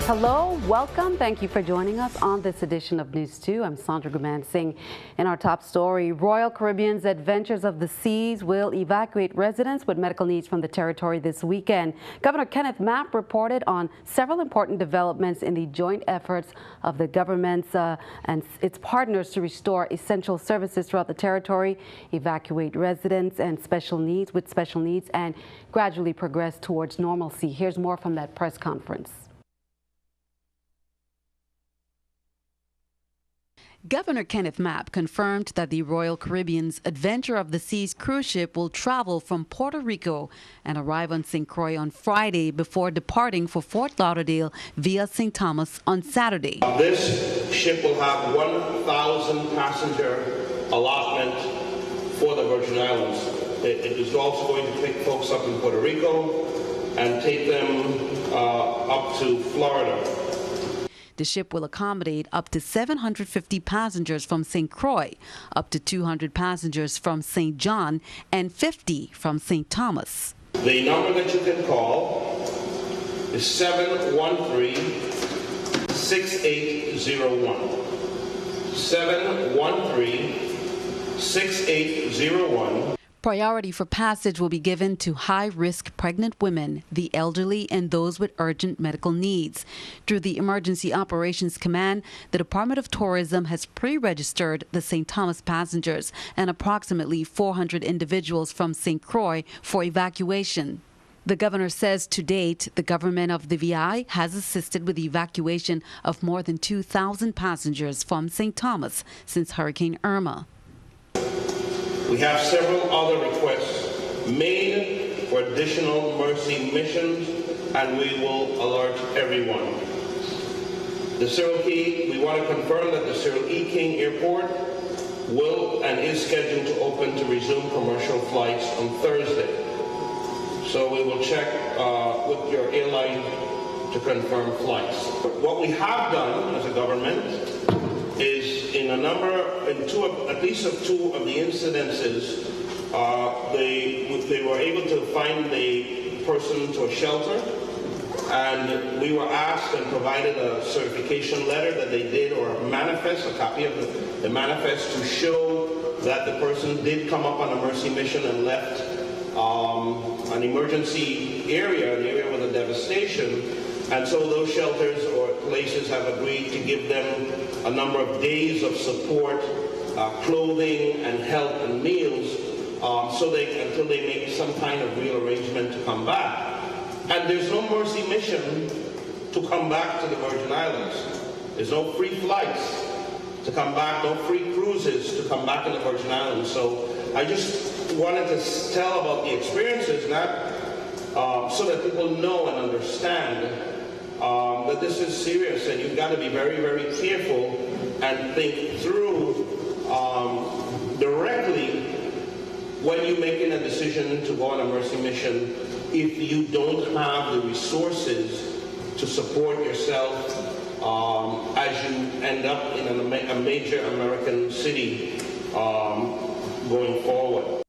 Hello, welcome. Thank you for joining us on this edition of News 2. I'm Sandra Gumansing. In our top story, Royal Caribbean's Adventures of the Seas will evacuate residents with medical needs from the territory this weekend. Governor Kenneth MAPP reported on several important developments in the joint efforts of the governments and its partners to restore essential services throughout the territory, evacuate residents and special needs, and gradually progress towards normalcy. Here's more from that press conference. Governor Kenneth MAPP confirmed that the Royal Caribbean's Adventure of the Seas cruise ship will travel from Puerto Rico and arrive on St. Croix on Friday before departing for Fort Lauderdale via St. Thomas on Saturday. This ship will have 1,000 passenger allotment for the Virgin Islands. It is also going to pick folks up in Puerto Rico and take them up to Florida. The ship will accommodate up to 750 passengers from St. Croix, up to 200 passengers from St. John, and 50 from St. Thomas. The number that you can call is 713-6801. 713-6801. Priority for passage will be given to high-risk pregnant women, the elderly, and those with urgent medical needs. Through the Emergency Operations Command, the Department of Tourism has pre-registered the St. Thomas passengers and approximately 400 individuals from St. Croix for evacuation. The governor says to date, the government of the VI has assisted with the evacuation of more than 2,000 passengers from St. Thomas since Hurricane Irma. We have several other requests made for additional mercy missions, and we will alert everyone. The Cyril Key, we want to confirm that the Cyril E. King Airport will and is scheduled to open to resume commercial flights on Thursday. So we will check with your airline to confirm flights. What we have done as a government is at least two of the incidences, they were able to find the person to a shelter, and we were asked and provided a certification letter that they did, or a manifest, a copy of the manifest to show that the person did come up on a mercy mission and left an emergency area, an area with a devastation. And so those shelters or places have agreed to give them a number of days of support, clothing and help and meals, until they make some kind of real arrangement to come back. And there's no mercy mission to come back to the Virgin Islands. There's no free flights to come back, no free cruises to come back to the Virgin Islands. So I just wanted to tell about the experiences, so that people know and understand that this is serious, and you've got to be very, very careful and think through directly when you're making a decision to go on a mercy mission if you don't have the resources to support yourself as you end up in a major American city going forward.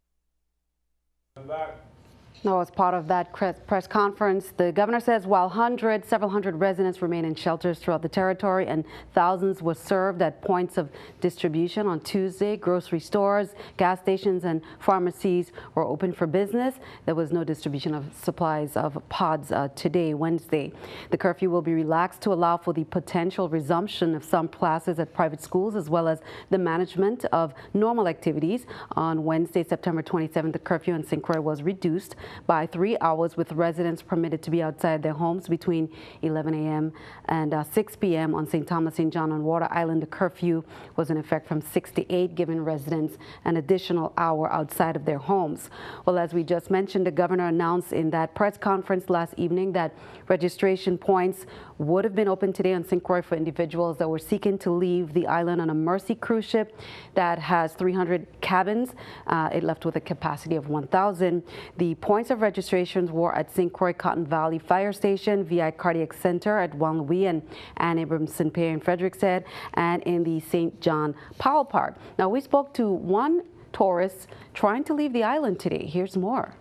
Now, as part of that press conference, the governor says while several hundred residents remain in shelters throughout the territory and thousands were served at points of distribution on Tuesday, grocery stores, gas stations, and pharmacies were open for business. There was no distribution of supplies of pods today, Wednesday. The curfew will be relaxed to allow for the potential resumption of some classes at private schools, as well as the management of normal activities. On Wednesday, September 27th, the curfew in St. Croix was reduced by 3 hours, with residents permitted to be outside their homes between 11 a.m. and 6 p.m. on St. Thomas, St. John, and Water Island. The curfew was in effect from 6 to 8, giving residents an additional hour outside of their homes. Well, as we just mentioned, the governor announced in that press conference last evening that registration points would have been open today on St. Croix for individuals that were seeking to leave the island on a Mercy cruise ship that has 300 cabins. It left with a capacity of 1,000. The points of registrations were at St. Croix Cotton Valley Fire Station, VI Cardiac Center at Juan Louis and Anne Abramson Pier in Frederiksted, and in the St. John Powell Park. Now, we spoke to one tourist trying to leave the island today. Here's more.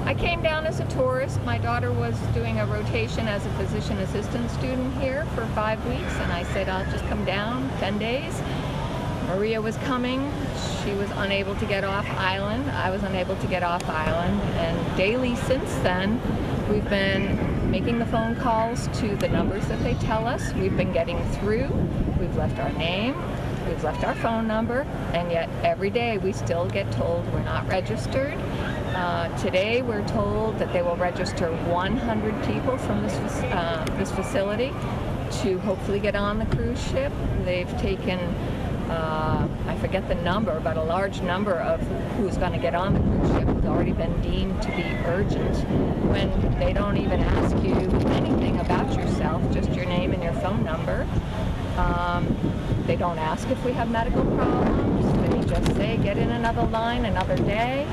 I came down as a tourist. My daughter was doing a rotation as a physician assistant student here for 5 weeks, and I said I'll just come down 10 days. Maria was coming. She was unable to get off island. I was unable to get off island, and daily since then we've been making the phone calls to the numbers that they tell us. We've been getting through. We've left our name. We've left our phone number, and yet every day we still get told we're not registered. Today we're told that they will register 100 people from this facility to hopefully get on the cruise ship. They've taken, I forget the number, but a large number of who's going to get on the cruise ship has already been deemed to be urgent, when they don't even ask you anything about yourself, just your name and your phone number. They don't ask if we have medical problems. They just say, get in another line another day.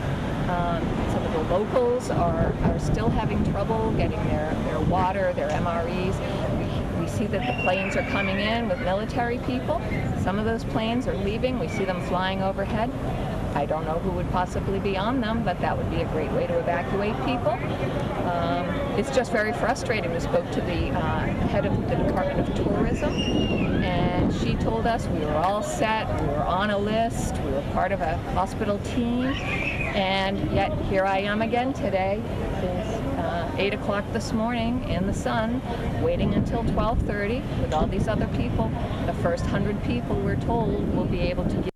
Some of the locals are still having trouble getting their water, their MREs. We see that the planes are coming in with military people. Some of those planes are leaving. We see them flying overhead. I don't know who would possibly be on them, but that would be a great way to evacuate people. It's just very frustrating. We spoke to the head of the Department of Tourism, and she told us we were all set, we were on a list, we were part of a hospital team, and yet here I am again today. It's 8 o'clock this morning in the sun, waiting until 12:30 with all these other people. The first 100 people, we're told, will be able to get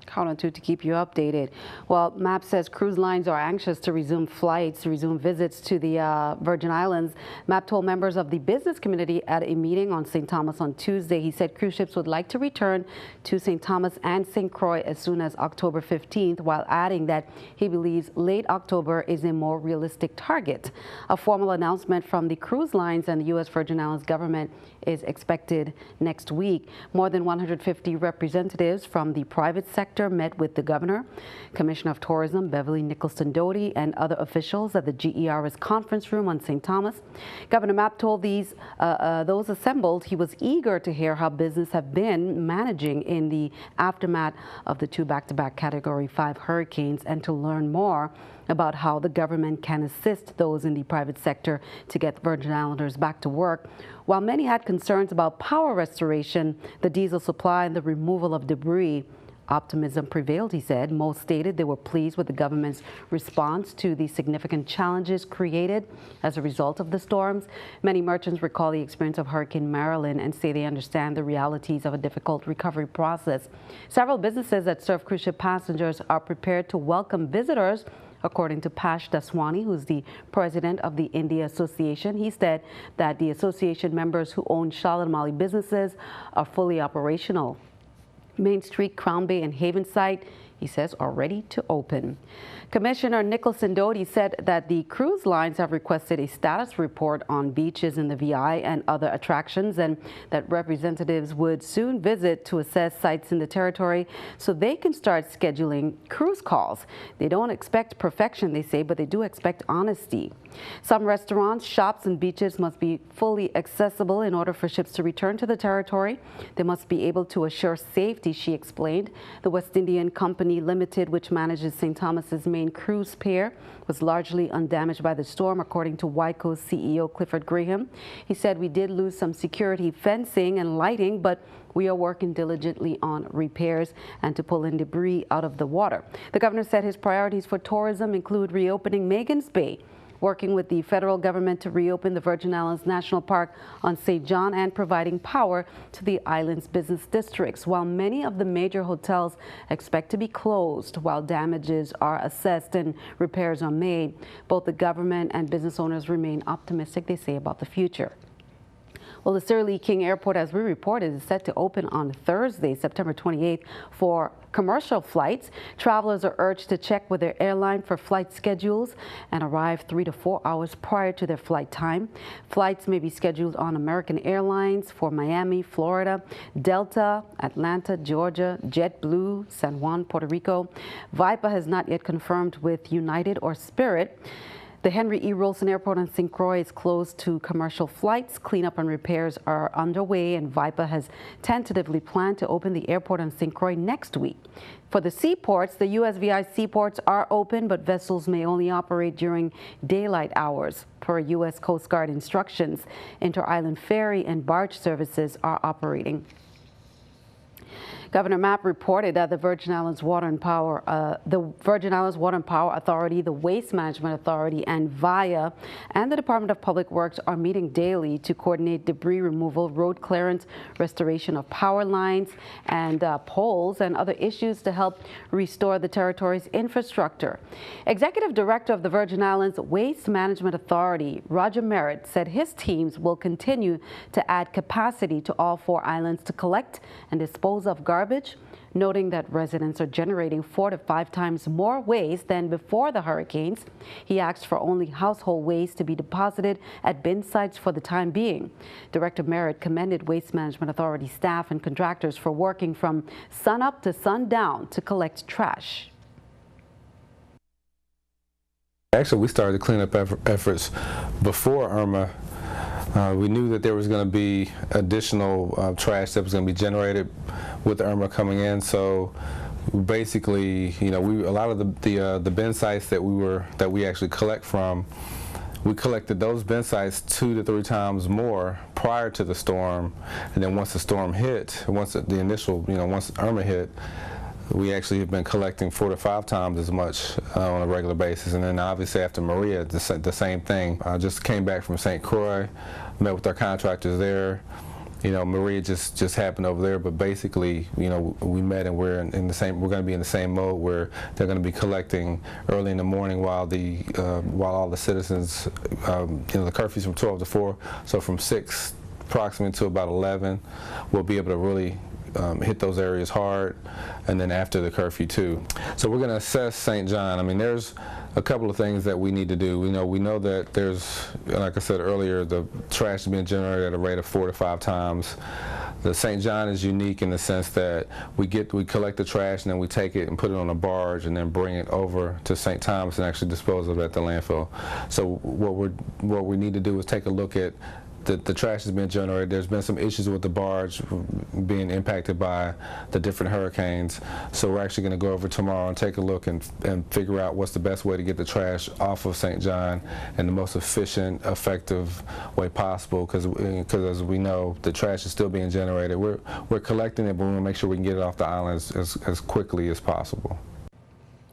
Count on two to keep you updated. Well, MAPP says cruise lines are anxious to resume flights, to resume visits to the Virgin Islands. MAPP told members of the business community at a meeting on St. Thomas on Tuesday. He said cruise ships would like to return to St. Thomas and St. Croix as soon as October 15th, while adding that he believes late October is a more realistic target. A formal announcement from the cruise lines and the U.S. Virgin Islands government is expected next week. More than 150 representatives from the private sector met with the governor, Commissioner of Tourism Beverly Nicholson-Doty, and other officials at the GERS conference room on St. Thomas. Governor MAPP told those assembled he was eager to hear how business have been managing in the aftermath of the two back-to-back Category 5 hurricanes, and to learn more about how the government can assist those in the private sector to get Virgin Islanders back to work. While many had concerns about power restoration, the diesel supply, and the removal of debris, optimism prevailed, he said. Most stated they were pleased with the government's response to the significant challenges created as a result of the storms. Many merchants recall the experience of Hurricane Marilyn and say they understand the realities of a difficult recovery process. Several businesses that serve cruise ship passengers are prepared to welcome visitors. According to Pash Daswani, who's the president of the India Association, he said that the association members who own Shalimali businesses are fully operational. Main Street, Crown Bay, and Havenside, he says, are ready to open. Commissioner Nicholson-Doty said that the cruise lines have requested a status report on beaches in the VI and other attractions, and that representatives would soon visit to assess sites in the territory so they can start scheduling cruise calls. They don't expect perfection, they say, but they do expect honesty. Some restaurants, shops, and beaches must be fully accessible in order for ships to return to the territory. They must be able to assure safety, she explained. The West Indian Company Limited, which manages St. Thomas's main cruise pier, was largely undamaged by the storm, according to WICO's CEO Clifford Graham. He said, we did lose some security fencing and lighting, but we are working diligently on repairs and to pull in debris out of the water. The governor said his priorities for tourism include reopening Magens Bay, working with the federal government to reopen the Virgin Islands National Park on St. John, and providing power to the island's business districts, while many of the major hotels expect to be closed while damages are assessed and repairs are made. Both the government and business owners remain optimistic, they say, about the future. Well, the Sir Lee King Airport, as we reported, is set to open on Thursday, September 28th, for commercial flights. Travelers are urged to check with their airline for flight schedules and arrive 3 to 4 hours prior to their flight time. Flights may be scheduled on American Airlines for Miami, Florida, Delta, Atlanta, Georgia, JetBlue, San Juan, Puerto Rico. Vipa has not yet confirmed with United or Spirit. The Henry E. Rolson Airport in St. Croix is closed to commercial flights. Cleanup and repairs are underway, and VIPA has tentatively planned to open the airport in St. Croix next week. For the seaports, the USVI seaports are open, but vessels may only operate during daylight hours. Per U.S. Coast Guard instructions, inter-island ferry and barge services are operating. Governor MAPP reported that the Virgin Islands Water and Power Authority, the Waste Management Authority, and VIA and the Department of Public Works are meeting daily to coordinate debris removal, road clearance, restoration of power lines and poles, and other issues to help restore the territory's infrastructure. Executive Director of the Virgin Islands Waste Management Authority, Roger Merritt, said his teams will continue to add capacity to all 4 islands to collect and dispose of garbage, noting that residents are generating 4 to 5 times more waste than before the hurricanes. He asked for only household waste to be deposited at bin sites for the time being. Director Merritt commended Waste Management Authority staff and contractors for working from sunup to sundown to collect trash. Actually, we started the cleanup efforts before Irma. We knew that there was going to be additional trash that was going to be generated with Irma coming in. So basically, you know, a lot of the bin sites that we actually collect from, we collected those bin sites 2 to 3 times more prior to the storm, and then once the storm hit, once Irma hit, we actually have been collecting 4 to 5 times as much on a regular basis. And then obviously after Maria, the same thing. I just came back from St. Croix, met with our contractors there. You know, Maria just happened over there, but basically, you know, we met and we're in the same. We're going to be in the same mode where they're going to be collecting early in the morning while all the citizens, you know, the curfew's from 12 to 4, so from 6 approximately to about 11, we'll be able to really hit those areas hard, and then after the curfew too. So we're going to assess St. John. I mean, there's a couple of things that we need to do. We know that there's, like I said earlier, the trash is being generated at a rate of 4 to 5 times. The St. John is unique in the sense that we collect the trash and then we take it and put it on a barge and then bring it over to St. Thomas and actually dispose of it at the landfill. So what we need to do is take a look at the trash has been generated. There's been some issues with the barge being impacted by the different hurricanes. So we're actually going to go over tomorrow and take a look and figure out what's the best way to get the trash off of St. John in the most efficient, effective way possible. Because as we know, the trash is still being generated. We're collecting it, but we want to make sure we can get it off the island as quickly as possible.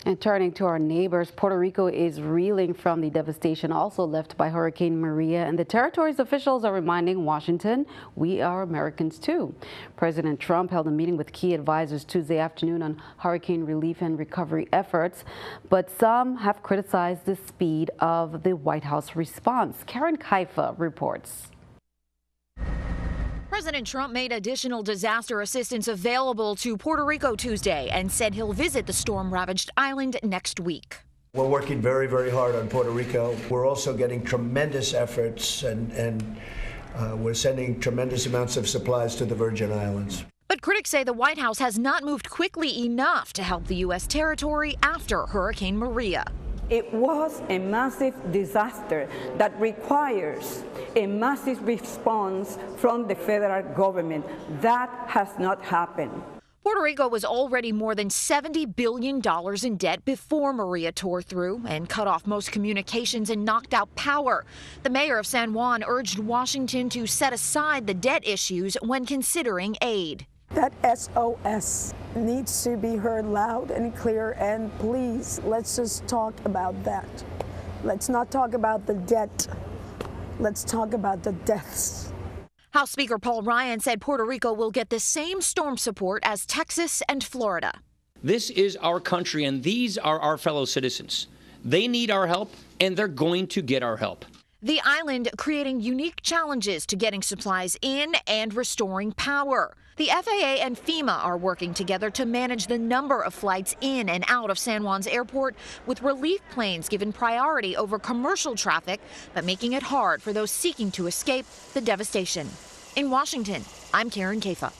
And turning to our neighbors, Puerto Rico is reeling from the devastation also left by Hurricane Maria, and the territory's officials are reminding Washington, we are Americans too. President Trump held a meeting with key advisors Tuesday afternoon on hurricane relief and recovery efforts, but some have criticized the speed of the White House response. Karen Kaifa reports. President Trump made additional disaster assistance available to Puerto Rico Tuesday and said he'll visit the storm-ravaged island next week. We're working very, very hard on Puerto Rico. We're also getting tremendous efforts and we're sending tremendous amounts of supplies to the Virgin Islands. But critics say the White House has not moved quickly enough to help the U.S. territory after Hurricane Maria. It was a massive disaster that requires a massive response from the federal government. That has not happened. Puerto Rico was already more than $70 billion in debt before Maria tore through and cut off most communications and knocked out power. The mayor of San Juan urged Washington to set aside the debt issues when considering aid. That SOS needs to be heard loud and clear, and please, let's just talk about that. Let's not talk about the debt. Let's talk about the deaths. House Speaker Paul Ryan said Puerto Rico will get the same storm support as Texas and Florida. This is our country, and these are our fellow citizens. They need our help, and they're going to get our help. The island creating unique challenges to getting supplies in and restoring power. The FAA and FEMA are working together to manage the number of flights in and out of San Juan's airport, with relief planes given priority over commercial traffic, but making it hard for those seeking to escape the devastation. In Washington, I'm Karen Kaifa.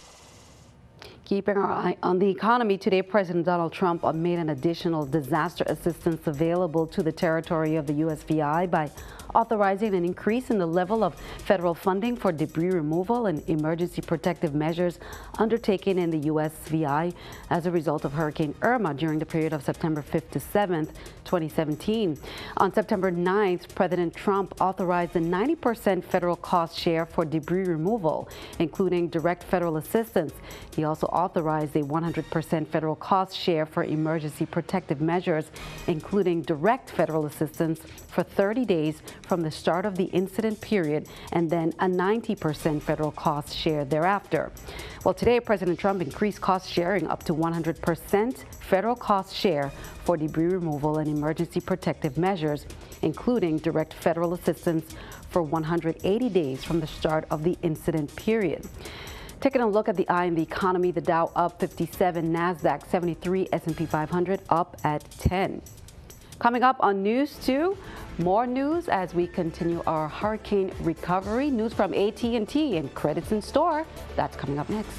Keeping our eye on the economy, today President Donald Trump made an additional disaster assistance available to the territory of the USVI by authorizing an increase in the level of federal funding for debris removal and emergency protective measures undertaken in the USVI as a result of Hurricane Irma during the period of September 5th to 7th, 2017. On September 9th, President Trump authorized a 90% federal cost share for debris removal, including direct federal assistance. He also authorized a 100% federal cost share for emergency protective measures, including direct federal assistance for 30 days from the start of the incident period, and then a 90% federal cost share thereafter. Well, today, President Trump increased cost sharing up to 100% federal cost share for debris removal and emergency protective measures, including direct federal assistance for 180 days from the start of the incident period. Taking a look at the eye in the economy, the Dow up 57, NASDAQ 73, S&P 500 up at 10. Coming up on News 2, more news as we continue our hurricane recovery. News from AT&T and credits in store. That's coming up next.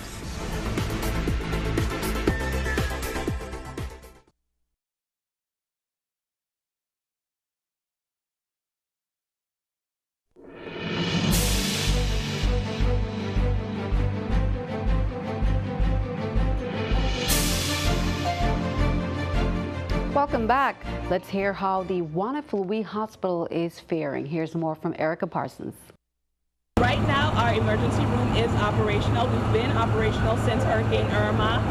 Welcome back. Let's hear how the Wanafluwe Hospital is faring. Here's more from Erica Parsons. Right now, our emergency room is operational. We've been operational since Hurricane Irma.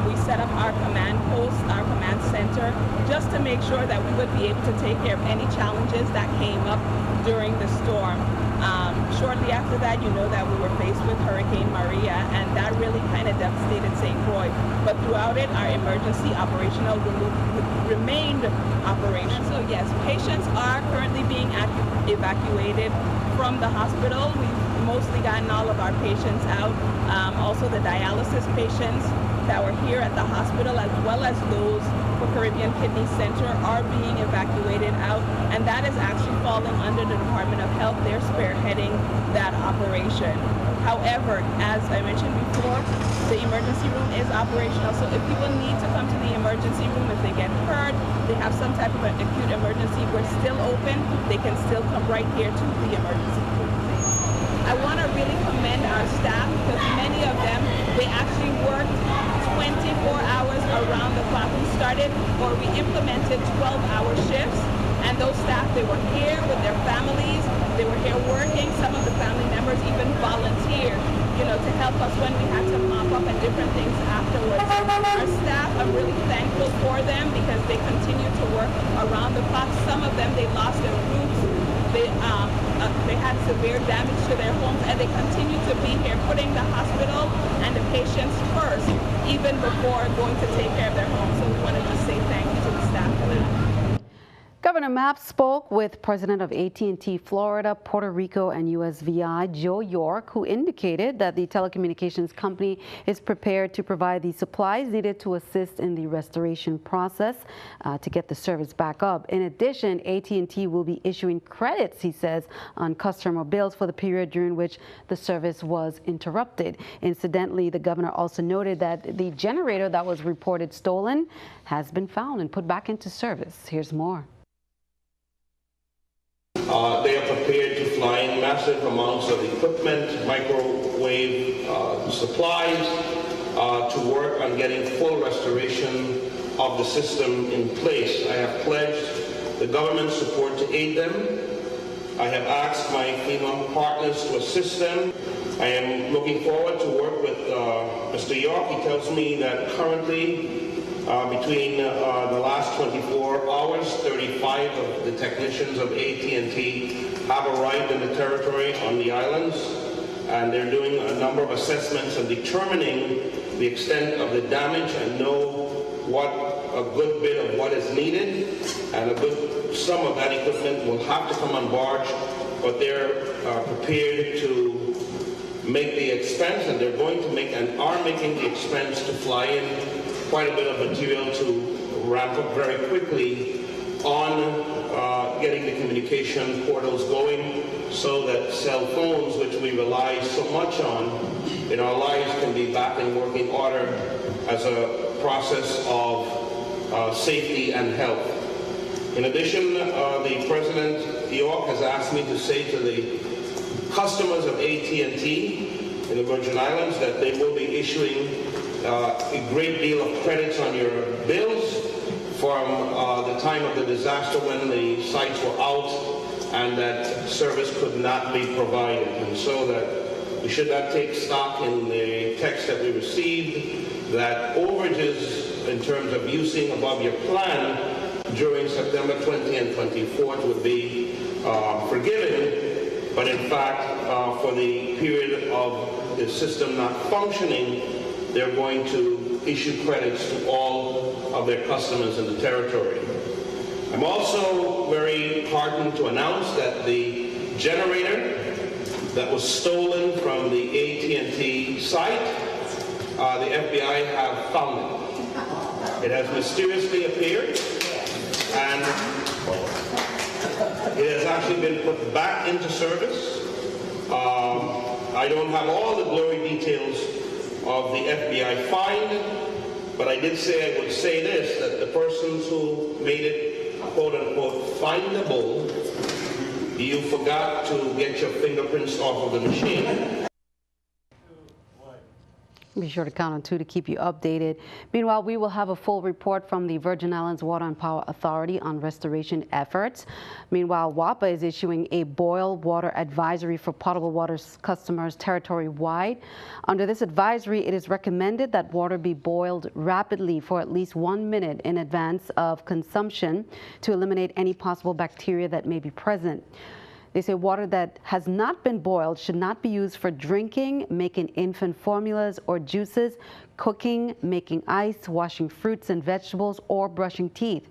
We set up our command post, our command center, just to make sure that we would be able to take care of any challenges that came up during the storm. Shortly after that, you know that we were faced with Hurricane Maria, and that really kind of devastated St. Croix. But throughout it, our emergency operational remained operational. So yes, patients are currently being evacuated from the hospital. We've mostly gotten all of our patients out. Also the dialysis patients that were here at the hospital, as well as those for Caribbean Kidney Center, are being evacuated out, and that is actually falling under the Department of Health. They're spearheading that operation. However, as I mentioned before, the emergency room is operational, so if people need to come to the emergency room, if they get hurt, they have some type of an acute emergency, we're still open. They can still come right here to the emergency room. I want to really commend our staff, because many of them, they actually worked 24 hours around the clock. We started, or we implemented 12-hour shifts, and those staff, they were here with their families, they were here working. Some of the family members even volunteered, to help us when we had to mop up and different things afterwards. Our staff, I'm really thankful for them, because they continue to work around the clock. Some of them, they lost their roofs. They had severe damage to their homes, and they continue to be here, putting the hospital and the patients first, even before going to take care of their homes. So we want to just say thank you to the staff for that. Governor MAPP spoke with President of AT&T Florida, Puerto Rico, and USVI, Joe York, who indicated that the telecommunications company is prepared to provide the supplies needed to assist in the restoration process to get the service back up. In addition, AT&T will be issuing credits, he says, on customer bills for the period during which the service was interrupted. Incidentally, the governor also noted that the generator that was reported stolen has been found and put back into service. Here's more. They are prepared to fly in massive amounts of equipment, microwave supplies, to work on getting full restoration of the system in place. I have pledged the government's support to aid them. I have asked my FEMA partners to assist them. I am looking forward to work with Mr. York. He tells me that currently, between the last 24 hours, 35 of the technicians of AT&T have arrived in the territory on the islands, and they're doing a number of assessments and determining the extent of the damage and know what a good bit of what is needed, and a good sum of that equipment will have to come on barge, but they're prepared to make the expense, and they're going to make and are making the expense to fly in quite a bit of material to ramp up very quickly on getting the communication portals going so that cell phones, which we rely so much on in our lives, can be back in working order as a process of safety and health. In addition, the President York has asked me to say to the customers of AT&T in the Virgin Islands that they will be issuing a great deal of credits on your bills from the time of the disaster when the sites were out and that service could not be provided. And so that we should not take stock in the text that we received, that overages in terms of using above your plan during September 20 and 24th would be forgiven, but in fact, for the period of the system not functioning, they're going to issue credits to all of their customers in the territory. I'm also very heartened to announce that the generator that was stolen from the AT&T site, the FBI have found it. It has mysteriously appeared, and it has actually been put back into service. I don't have all the glory details of the FBI find, but I did say I would say this, that the persons who made it, quote unquote, findable, you forgot to get your fingerprints off of the machine. Be sure to count on 2 to keep you updated. Meanwhile, we will have a full report from the Virgin Islands Water and Power Authority on restoration efforts. Meanwhile, WAPA is issuing a boil water advisory for potable water customers territory-wide. Under this advisory, it is recommended that water be boiled rapidly for at least 1 minute in advance of consumption to eliminate any possible bacteria that may be present. They say water that has not been boiled should not be used for drinking, making infant formulas or juices, cooking, making ice, washing fruits and vegetables, or brushing teeth.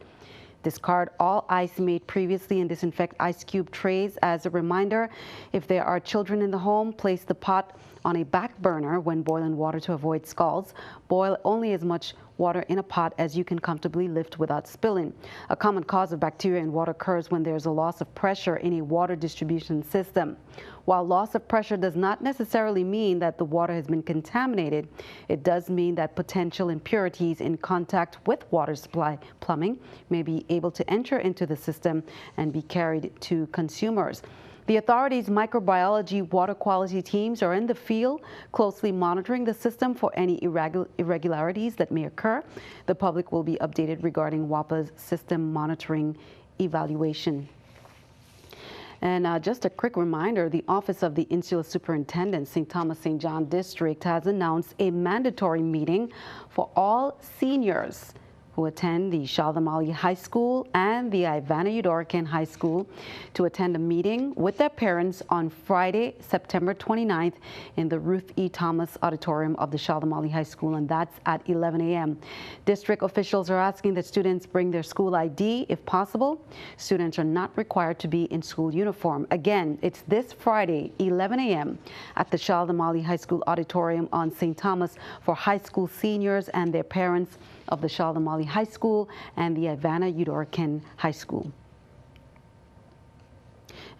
Discard all ice made previously and disinfect ice cube trays. As a reminder, if there are children in the home, place the pot on a back burner when boiling water to avoid scalds. Boil only as much water in a pot as you can comfortably lift without spilling. A common cause of bacteria in water occurs when there's a loss of pressure in a water distribution system. While loss of pressure does not necessarily mean that the water has been contaminated, it does mean that potential impurities in contact with water supply plumbing may be able to enter into the system and be carried to consumers. The authority's microbiology water quality teams are in the field, closely monitoring the system for any irregularities that may occur. The public will be updated regarding WAPA's system monitoring evaluation. And just a quick reminder, the Office of the Insular Superintendent, St. Thomas St. John District, has announced a mandatory meeting for all seniors who attend the Shaldamali High School and the Ivana Udorakan High School to attend a meeting with their parents on Friday, September 29th in the Ruth E. Thomas Auditorium of the Shaldamali High School, and that's at 11 a.m. District officials are asking that students bring their school ID if possible. Students are not required to be in school uniform. Again, it's this Friday, 11 a.m. at the Shaldamali High School Auditorium on St. Thomas for high school seniors and their parents of the Shaldamali High School and the Ivana Udorakan High School.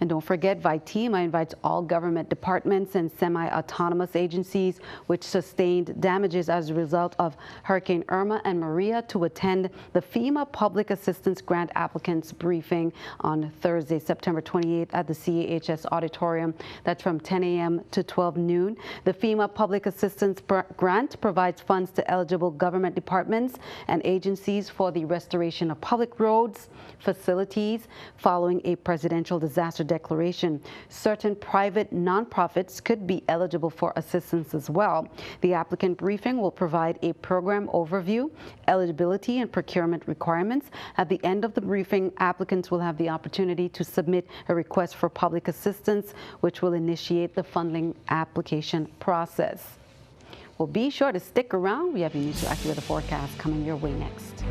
And don't forget, VITEMA invites all government departments and semi-autonomous agencies which sustained damages as a result of Hurricane Irma and Maria to attend the FEMA Public Assistance Grant Applicants Briefing on Thursday, September 28th at the CAHS Auditorium. That's from 10 a.m. to 12 noon. The FEMA Public Assistance Grant provides funds to eligible government departments and agencies for the restoration of public roads, facilities, following a presidential disaster declaration. Certain private nonprofits could be eligible for assistance as well. The applicant briefing will provide a program overview, eligibility and procurement requirements. At the end of the briefing, applicants will have the opportunity to submit a request for public assistance, which will initiate the funding application process. Well, be sure to stick around. We have your News to Accurate the forecast coming your way next.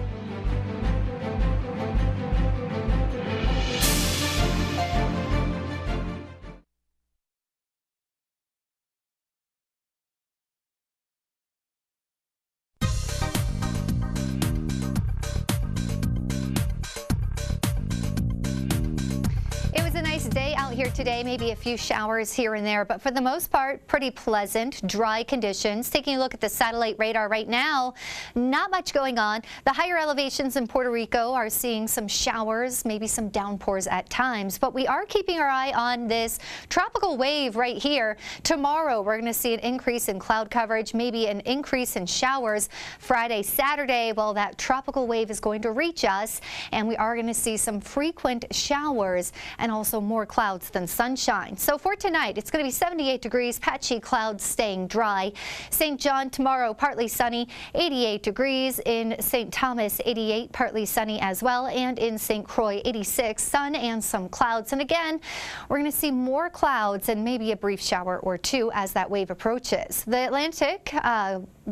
It was a nice day out here today, maybe a few showers here and there, but for the most part, pretty pleasant, dry conditions. Taking a look at the satellite radar right now, not much going on. The higher elevations in Puerto Rico are seeing some showers, maybe some downpours at times, but we are keeping our eye on this tropical wave right here. Tomorrow, we're going to see an increase in cloud coverage, maybe an increase in showers. Friday, Saturday, well, that tropical wave is going to reach us, and we are going to see some frequent showers and also more clouds than sunshine. So for tonight, it's going to be 78 degrees, patchy clouds staying dry. St. John tomorrow, partly sunny, 88 degrees. In St. Thomas, 88, partly sunny as well. And in St. Croix, 86, sun and some clouds. And again, we're going to see more clouds and maybe a brief shower or two as that wave approaches. The Atlantic,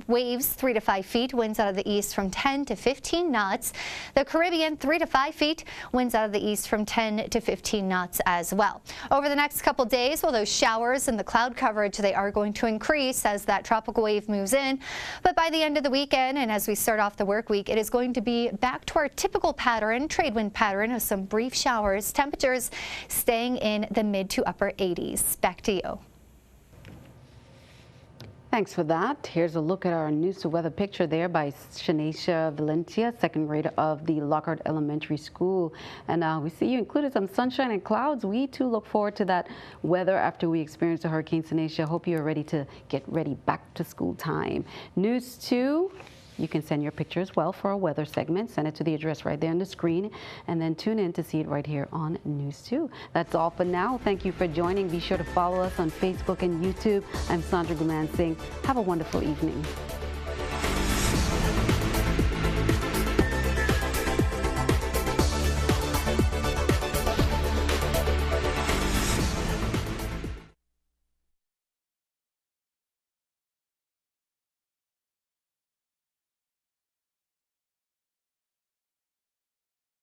waves 3 to 5 feet, winds out of the east from 10 to 15 knots. The Caribbean 3 to 5 feet, winds out of the east from 10 to 15 knots as well. Over the next couple days, well, those showers and the cloud coverage, they are going to increase as that tropical wave moves in. But by the end of the weekend and as we start off the work week, it is going to be back to our typical pattern, trade wind pattern of some brief showers, temperatures staying in the mid to upper 80s. Back to you. Thanks for that. Here's a look at our news to weather picture there by Shanisha Valencia, second grader of the Lockhart Elementary School. And we see you included some sunshine and clouds. We too look forward to that weather after we experience the Hurricane Shanisha. Hope you're ready to get ready back to school time. News 2. You can send your picture as well for our weather segment. Send it to the address right there on the screen, and then tune in to see it right here on News 2. That's all for now. Thank you for joining. Be sure to follow us on Facebook and YouTube. I'm Sandra Guman Singh. Have a wonderful evening.